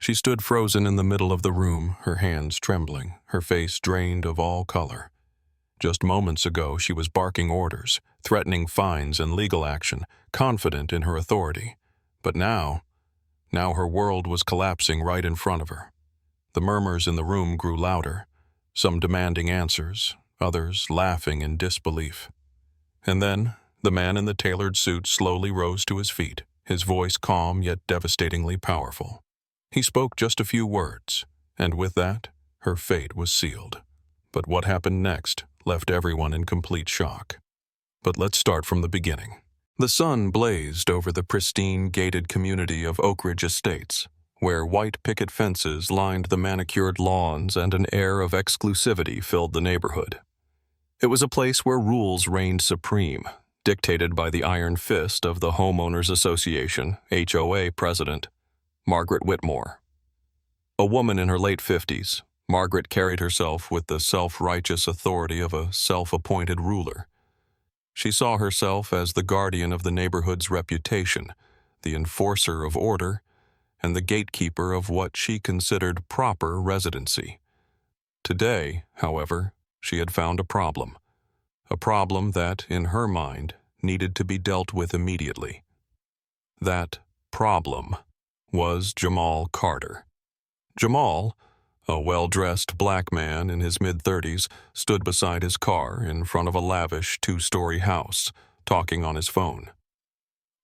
She stood frozen in the middle of the room, her hands trembling, her face drained of all color. Just moments ago, she was barking orders, threatening fines and legal action, confident in her authority. But now her world was collapsing right in front of her. The murmurs in the room grew louder, some demanding answers, others laughing in disbelief. And then, the man in the tailored suit slowly rose to his feet, his voice calm yet devastatingly powerful. He spoke just a few words, and with that, her fate was sealed. But what happened next left everyone in complete shock. But let's start from the beginning. The sun blazed over the pristine, gated community of Oak Ridge Estates, where white picket fences lined the manicured lawns and an air of exclusivity filled the neighborhood. It was a place where rules reigned supreme, dictated by the iron fist of the Homeowners Association, HOA president, Margaret Whitmore. A woman in her late 50s, Margaret carried herself with the self-righteous authority of a self-appointed ruler. She saw herself as the guardian of the neighborhood's reputation, the enforcer of order, and the gatekeeper of what she considered proper residency. Today, however, she had found a problem that, in her mind, needed to be dealt with immediately. That problem was Jamal Carter. Jamal, a well-dressed black man in his mid-30s, stood beside his car in front of a lavish two-story house, talking on his phone.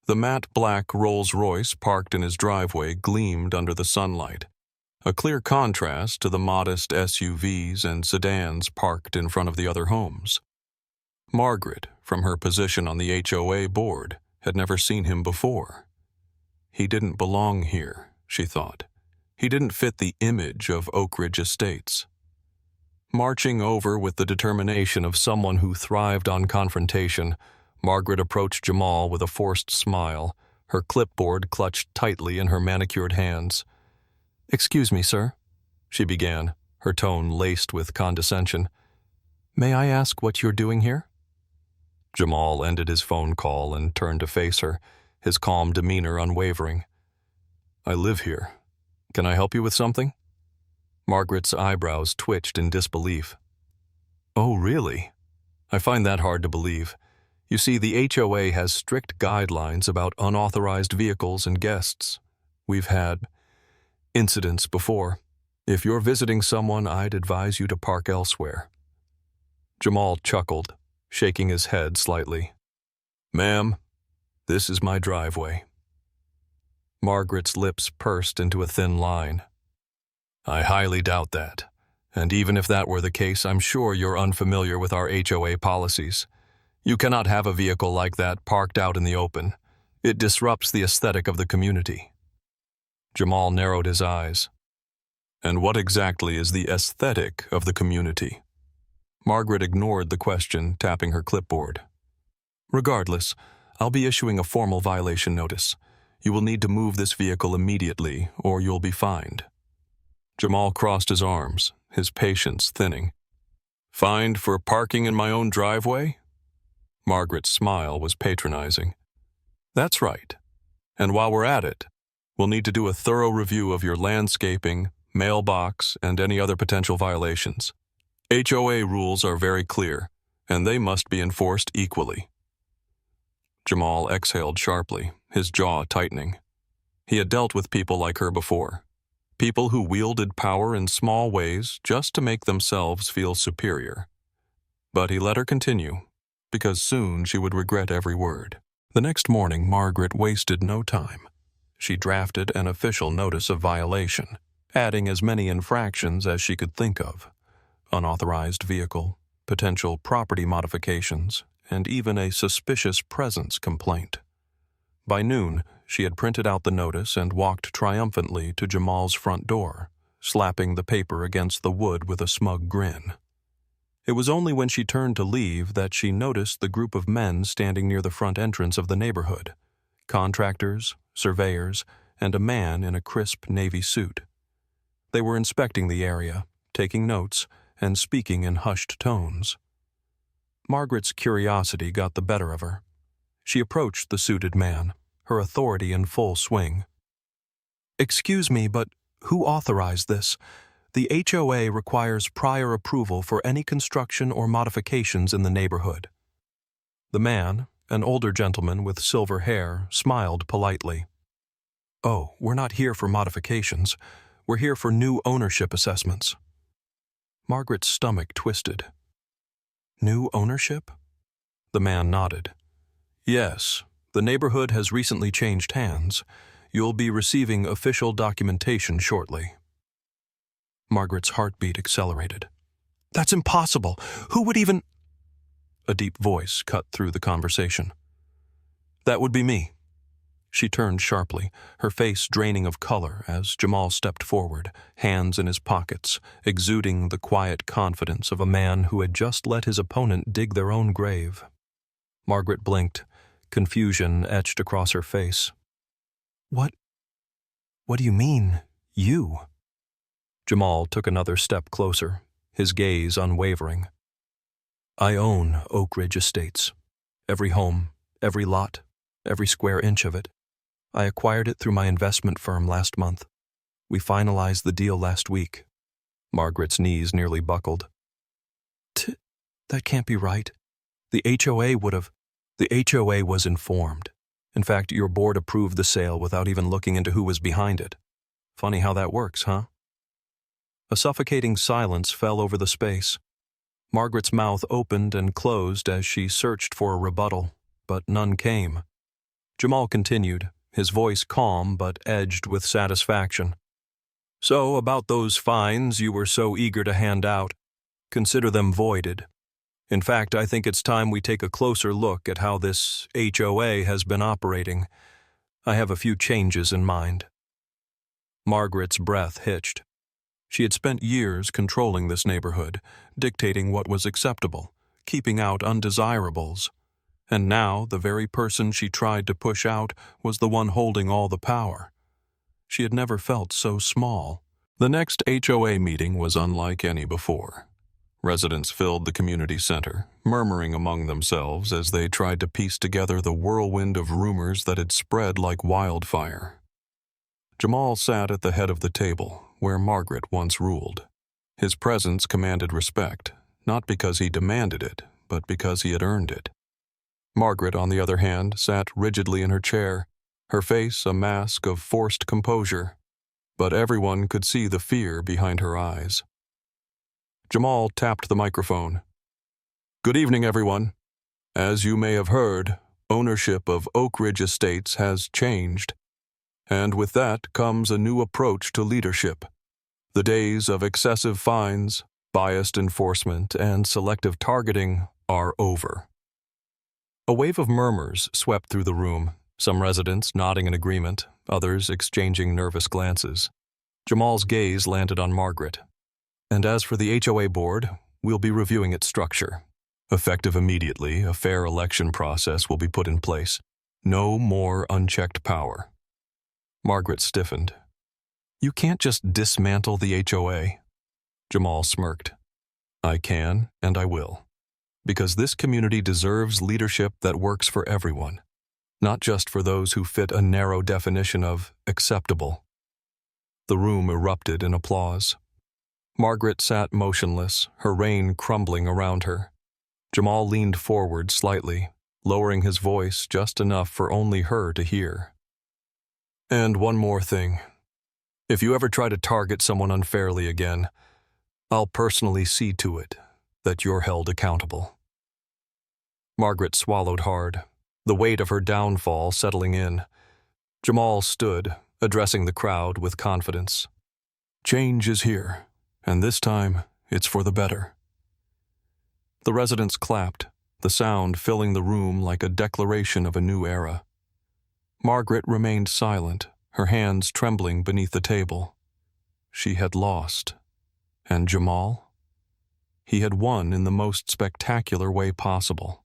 The matte black Rolls-Royce parked in his driveway gleamed under the sunlight, a clear contrast to the modest SUVs and sedans parked in front of the other homes. Margaret, from her position on the HOA board, had never seen him before. He didn't belong here, she thought. He didn't fit the image of Oak Ridge Estates. Marching over with the determination of someone who thrived on confrontation, Margaret approached Jamal with a forced smile, her clipboard clutched tightly in her manicured hands. "Excuse me, sir," she began, her tone laced with condescension. "May I ask what you're doing here?" Jamal ended his phone call and turned to face her, his calm demeanor unwavering. "I live here. Can I help you with something?" Margaret's eyebrows twitched in disbelief. "Oh, really? I find that hard to believe. You see, the HOA has strict guidelines about unauthorized vehicles and guests. We've had incidents before. If you're visiting someone, I'd advise you to park elsewhere." Jamal chuckled, shaking his head slightly. "Ma'am, this is my driveway." Margaret's lips pursed into a thin line. "I highly doubt that. And even if that were the case, I'm sure you're unfamiliar with our HOA policies. You cannot have a vehicle like that parked out in the open. It disrupts the aesthetic of the community." Jamal narrowed his eyes. "And what exactly is the aesthetic of the community?" Margaret ignored the question, tapping her clipboard. "Regardless, I'll be issuing a formal violation notice. You will need to move this vehicle immediately, or you'll be fined." Jamal crossed his arms, his patience thinning. "Fined for parking in my own driveway?" Margaret's smile was patronizing. "That's right. And while we're at it, we'll need to do a thorough review of your landscaping, mailbox, and any other potential violations. HOA rules are very clear, and they must be enforced equally." Jamal exhaled sharply, his jaw tightening. He had dealt with people like her before. People who wielded power in small ways just to make themselves feel superior. But he let her continue, because soon she would regret every word. The next morning, Margaret wasted no time. She drafted an official notice of violation, adding as many infractions as she could think of: unauthorized vehicle, potential property modifications, and even a suspicious presence complaint. By noon, she had printed out the notice and walked triumphantly to Jamal's front door, slapping the paper against the wood with a smug grin. It was only when she turned to leave that she noticed the group of men standing near the front entrance of the neighborhood: contractors, surveyors, and a man in a crisp navy suit. They were inspecting the area, taking notes, and speaking in hushed tones. Margaret's curiosity got the better of her. She approached the suited man, her authority in full swing. "Excuse me, but Who authorized this? The HOA requires prior approval for any construction or modifications in the neighborhood. The man, an older gentleman with silver hair, smiled politely. Oh, we're not here for modifications. We're here for new ownership assessments. Margaret's stomach twisted. New ownership? The man nodded. Yes, the neighborhood has recently changed hands. You'll be receiving official documentation shortly. Margaret's heartbeat accelerated. That's impossible. Who would even... A deep voice cut through the conversation. That would be me. She turned sharply, her face draining of color as Jamal stepped forward, hands in his pockets, exuding the quiet confidence of a man who had just let his opponent dig their own grave. Margaret blinked, confusion etched across her face. What do you mean, you? Jamal took another step closer, his gaze unwavering. I own Oak Ridge Estates. Every home, every lot, every square inch of it. I acquired it through my investment firm last month. We finalized the deal last week. Margaret's knees nearly buckled. That can't be right. The HOA was informed. In fact, your board approved the sale without even looking into who was behind it. Funny how that works, huh? A suffocating silence fell over the space. Margaret's mouth opened and closed as she searched for a rebuttal, but none came. Jamal continued, his voice calm but edged with satisfaction. So, about those fines you were so eager to hand out, consider them voided. In fact, I think it's time we take a closer look at how this HOA has been operating. I have a few changes in mind. Margaret's breath hitched. She had spent years controlling this neighborhood, dictating what was acceptable, keeping out undesirables. And now the very person she tried to push out was the one holding all the power. She had never felt so small. The next HOA meeting was unlike any before. Residents filled the community center, murmuring among themselves as they tried to piece together the whirlwind of rumors that had spread like wildfire. Jamal sat at the head of the table, where Margaret once ruled. His presence commanded respect, not because he demanded it, but because he had earned it. Margaret, on the other hand, sat rigidly in her chair, her face a mask of forced composure, but everyone could see the fear behind her eyes. Jamal tapped the microphone. Good evening, everyone. As you may have heard, ownership of Oak Ridge Estates has changed, and with that comes a new approach to leadership. The days of excessive fines, biased enforcement, and selective targeting are over. A wave of murmurs swept through the room, some residents nodding in agreement, others exchanging nervous glances. Jamal's gaze landed on Margaret. And as for the HOA board, we'll be reviewing its structure. Effective immediately, a fair election process will be put in place. No more unchecked power. Margaret stiffened. You can't just dismantle the HOA. Jamal smirked. I can, and I will. Because this community deserves leadership that works for everyone, not just for those who fit a narrow definition of acceptable. The room erupted in applause. Margaret sat motionless, her reign crumbling around her. Jamal leaned forward slightly, lowering his voice just enough for only her to hear. And one more thing. If you ever try to target someone unfairly again, I'll personally see to it that you're held accountable. Margaret swallowed hard, the weight of her downfall settling in. Jamal stood, addressing the crowd with confidence. Change is here, and this time it's for the better. The residents clapped, the sound filling the room like a declaration of a new era. Margaret remained silent, her hands trembling beneath the table. She had lost. And Jamal? He had won in the most spectacular way possible.